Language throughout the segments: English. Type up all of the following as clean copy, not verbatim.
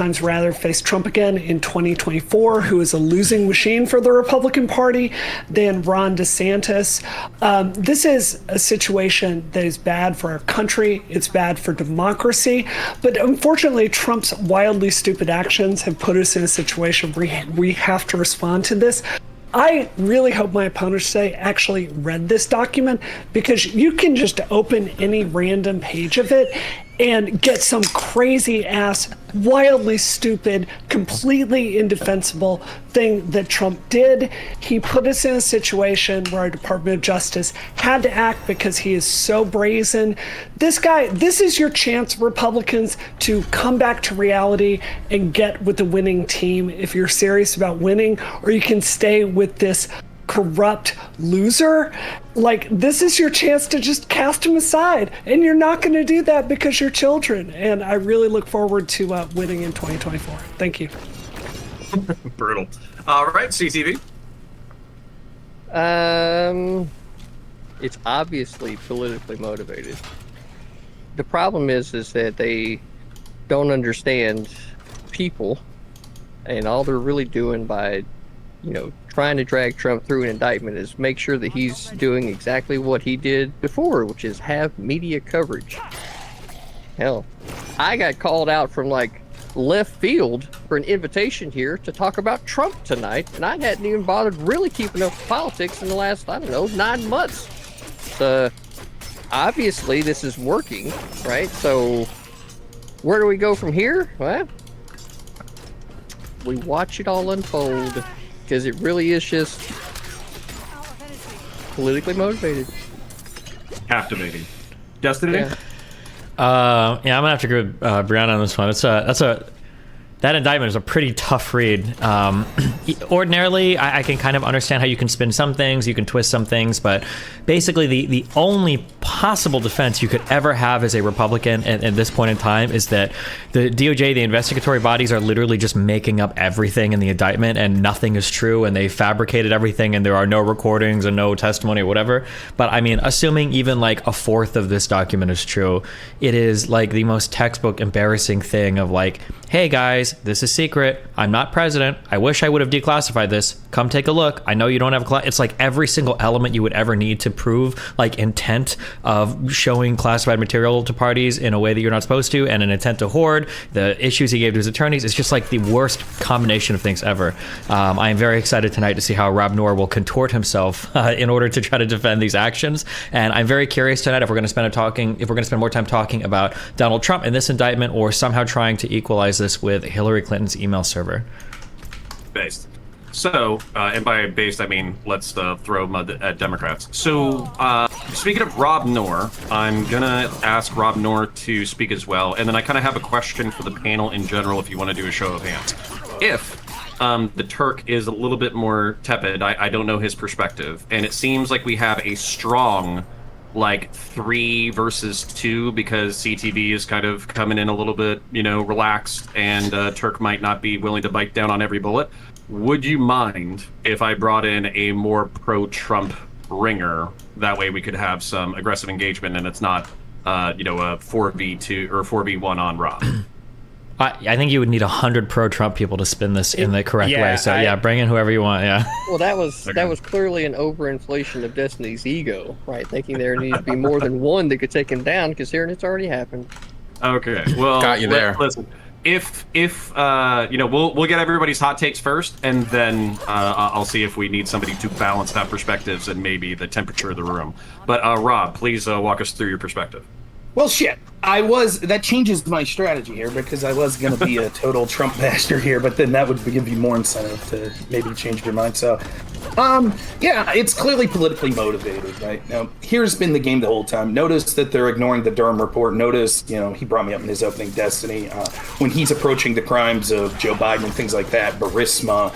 times rather face Trump again in 2024, who is a losing machine for the Republican Party, than Ron DeSantis. This is a situation that is bad for our country. It's bad for democracy. But unfortunately, Trump's wildly stupid actions have put us in a situation where we have to respond to this. I really hope my opponents today actually read this document, because you can just open any random page of it and get some crazy ass, wildly stupid, completely indefensible thing that Trump did. He put us in a situation where our Department of Justice had to act because he is so brazen. This is your chance, Republicans, to come back to reality and get with the winning team if you're serious about winning, or you can stay with this corrupt loser. Like, this is your chance to just cast him aside, and you're not going to do that because you're children. And I really look forward to winning in 2024. Thank you. Brutal. All right, CTV. It's obviously politically motivated. The problem is that they don't understand people, and all they're really doing by, trying to drag Trump through an indictment is make sure that he's doing exactly what he did before, which is have media coverage. Hell, I got called out from left field for an invitation here to talk about Trump tonight, and I hadn't even bothered really keeping up with politics in the last, 9 months. So obviously this is working, right? So where do we go from here? Well, we watch it all unfold, because it really is just politically motivated. Captivating. Destiny? Yeah. I'm gonna have to agree with Brianna on this one. That indictment is a pretty tough read. Ordinarily, I can kind of understand how you can spin some things, you can twist some things, but basically the only possible defense you could ever have as a Republican at this point in time is that the DOJ, the investigatory bodies, are literally just making up everything in the indictment, and nothing is true, and they fabricated everything, and there are no recordings and no testimony or whatever. But I mean, assuming even a fourth of this document is true, it is the most textbook embarrassing thing of hey guys, this is secret. I'm not president. I wish I would have declassified this. Come take a look. I know you don't have it's every single element you would ever need to prove intent of showing classified material to parties in a way that you're not supposed to, and an intent to hoard, the issues he gave to his attorneys. It's just the worst combination of things ever. I am very excited tonight to see how Rob Noor will contort himself in order to try to defend these actions. And I'm very curious tonight if we're going to spend more time talking about Donald Trump in this indictment, or somehow trying to equalize this with Hillary Clinton's email server. Based. So, and by based, I mean, let's throw mud at Democrats. So, speaking of Rob Noor, I'm going to ask Rob Noor to speak as well. And then I kind of have a question for the panel in general, if you want to do a show of hands. If the Turk is a little bit more tepid, I don't know his perspective. And it seems like we have a strong 3 versus 2, because CTV is kind of coming in a little bit, relaxed, and Turk might not be willing to bite down on every bullet. Would you mind if I brought in a more pro-Trump ringer? That way we could have some aggressive engagement, and it's not, a 4v2 or 4v1 on Rob. I think you would need 100 pro-Trump people to spin this in the correct way. So bring in whoever you want. Yeah. Well, that was clearly an overinflation of Destiny's ego, right? Thinking there needed to be more than one that could take him down, considering it's already happened. Okay. Well, got you there. Listen, if we'll get everybody's hot takes first, and then I'll see if we need somebody to balance that perspectives and maybe the temperature of the room. But Rob, please walk us through your perspective. Well, shit. That changes my strategy here, because I was going to be a total Trump bastard here, but then that would give you more incentive to maybe change your mind. So, it's clearly politically motivated, right? Now, here's been the game the whole time. Notice that they're ignoring the Durham report. Notice, he brought me up in his opening Destiny. When he's approaching the crimes of Joe Biden and things like that, Burisma,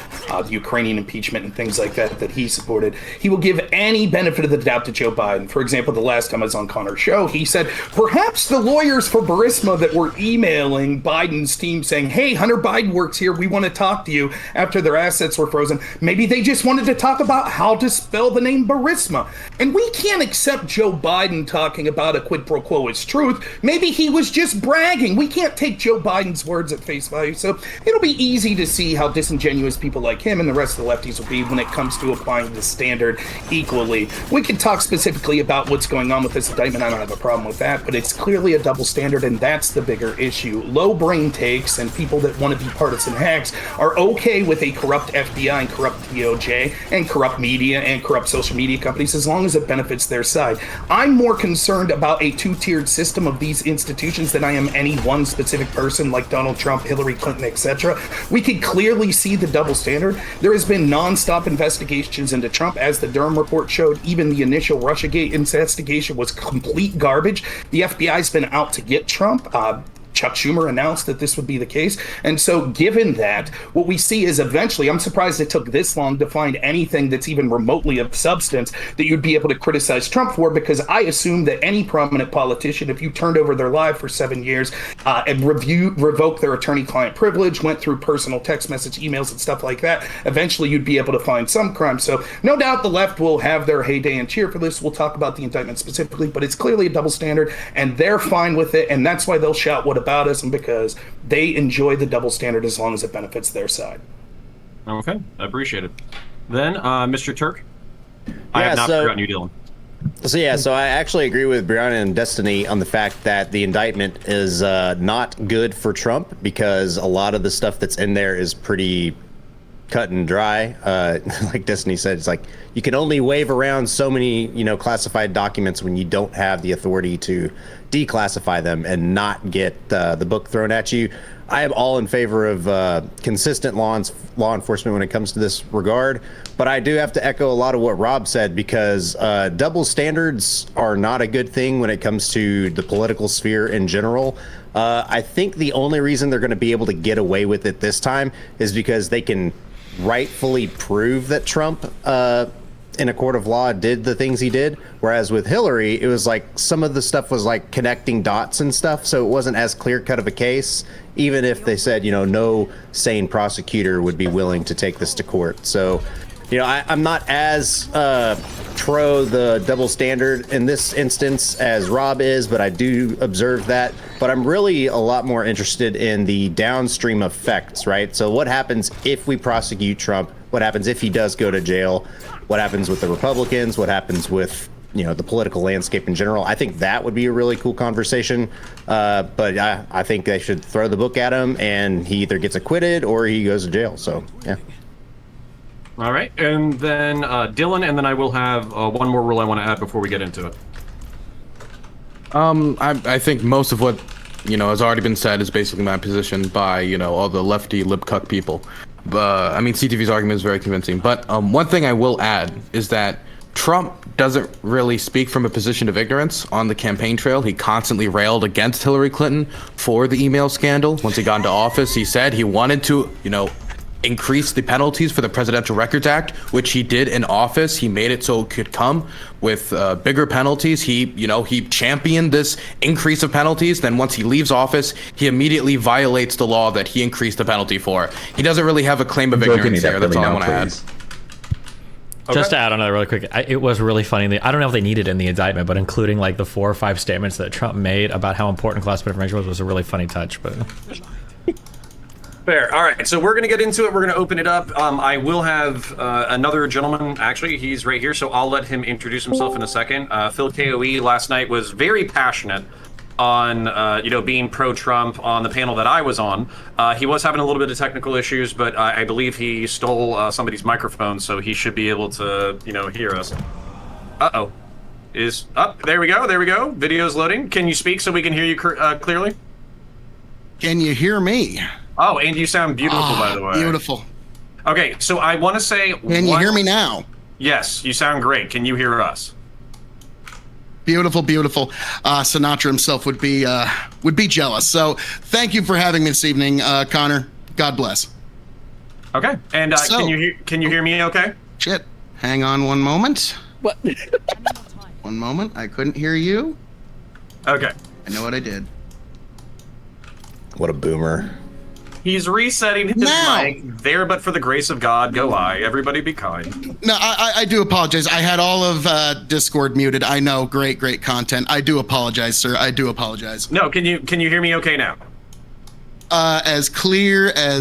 the Ukrainian impeachment and things like that he supported, he will give any benefit of the doubt to Joe Biden. For example, the last time I was on Connor's show, he said, perhaps the lawyers for Burisma that were emailing Biden's team saying, hey, Hunter Biden works here, we want to talk to you, after their assets were frozen, maybe they just wanted to to talk about how to spell the name Burisma. And we can't accept Joe Biden talking about a quid pro quo as truth. Maybe he was just bragging. We can't take Joe Biden's words at face value. So it'll be easy to see how disingenuous people like him and the rest of the lefties will be when it comes to applying the standard equally. We can talk specifically about what's going on with this indictment. I don't have a problem with that, but it's clearly a double standard, and that's the bigger issue. Low brain takes and people that want to be partisan hacks are okay with a corrupt FBI and corrupt DOJ and corrupt media and corrupt social media companies as long as it benefits their side. I'm more concerned about a two-tiered system of these institutions than I am any one specific person like Donald Trump, Hillary Clinton, etc. We could clearly see the double standard. There has been non-stop investigations into Trump, as the Durham report showed. Even the initial Russiagate investigation was complete garbage. The FBI's been out to get Trump. Chuck Schumer announced that this would be the case. And so given that, what we see is eventually, I'm surprised it took this long to find anything that's even remotely of substance that you'd be able to criticize Trump for, because I assume that any prominent politician, if you turned over their life for 7 years and revoked their attorney-client privilege, went through personal text message, emails, and stuff like that, eventually you'd be able to find some crime. So no doubt the left will have their heyday and cheer for this. We'll talk about the indictment specifically, but it's clearly a double standard, and they're fine with it, and that's why they'll shout, "What about us?" and because they enjoy the double standard as long as it benefits their side. Okay, I appreciate it. Then, Mr. Turk, I have not forgotten you, Dylan. So I actually agree with Brianna and Destiny on the fact that the indictment is not good for Trump, because a lot of the stuff that's in there is pretty cut and dry. Like Destiny said, it's like you can only wave around so many, classified documents when you don't have the authority to declassify them and not get the book thrown at you. I am all in favor of consistent law enforcement when it comes to this regard, but I do have to echo a lot of what Rob said, because double standards are not a good thing when it comes to the political sphere in general. I think the only reason they're going to be able to get away with it this time is because they can rightfully prove that Trump in a court of law did the things he did, whereas with Hillary it was like some of the stuff was like connecting dots and stuff, so it wasn't as clear cut of a case, even if they said no sane prosecutor would be willing to take this to court. So I'm not as pro the double standard in this instance as Rob is, but I do observe that. But I'm really a lot more interested in the downstream effects, right? So what happens if we prosecute Trump? What happens if he does go to jail? What happens with the Republicans? What happens with the political landscape in general? I think that would be a really cool conversation. But I think they should throw the book at him, and he either gets acquitted or he goes to jail. So yeah. All right, and then Dylan, and then I will have one more rule I want to add before we get into it. I think most of what has already been said is basically my position by all the lefty lip cuck people. I mean, CTV's argument is very convincing. But one thing I will add is that Trump doesn't really speak from a position of ignorance on the campaign trail. He constantly railed against Hillary Clinton for the email scandal. Once he got into office, he said he wanted to, increase the penalties for the Presidential Records Act, which he did in office. He made it so it could come with bigger penalties. He championed this increase of penalties. Then once he leaves office, he immediately violates the law that he increased the penalty for. He doesn't really have a claim of ignorance there. That's all I want to add. Okay. Just to add on that really quick, it was really funny. I don't know if they needed it in the indictment, but including like the 4 or 5 statements that Trump made about how important classified information was a really funny touch. But Fair. All right, so we're going to get into it. We're going to open it up. I will have another gentleman. Actually, he's right here, so I'll let him introduce himself in a second. Phil KOE last night was very passionate on, being pro-Trump on the panel that I was on. He was having a little bit of technical issues, but I believe he stole somebody's microphone, so he should be able to, hear us. Uh-oh. Is up. There we go. There we go. Video's loading. Can you speak so we can hear you clearly? Can you hear me? Oh, and you sound beautiful, by the way. Beautiful. Okay, so I want to say... Can you hear me now? Yes, you sound great. Can you hear us? Beautiful, beautiful. Sinatra himself would be jealous. So thank you for having me this evening, Connor. God bless. Okay, and can you hear me okay? Shit. Hang on one moment. What? One moment. I couldn't hear you. Okay. I know what I did. What a boomer. He's resetting his Now. mic. There, but for the grace of God, go I. Everybody be kind. No, I do apologize. I had all of Discord muted. I know, great content. I do apologize, sir. I do apologize. No, can you hear me okay now? As clear as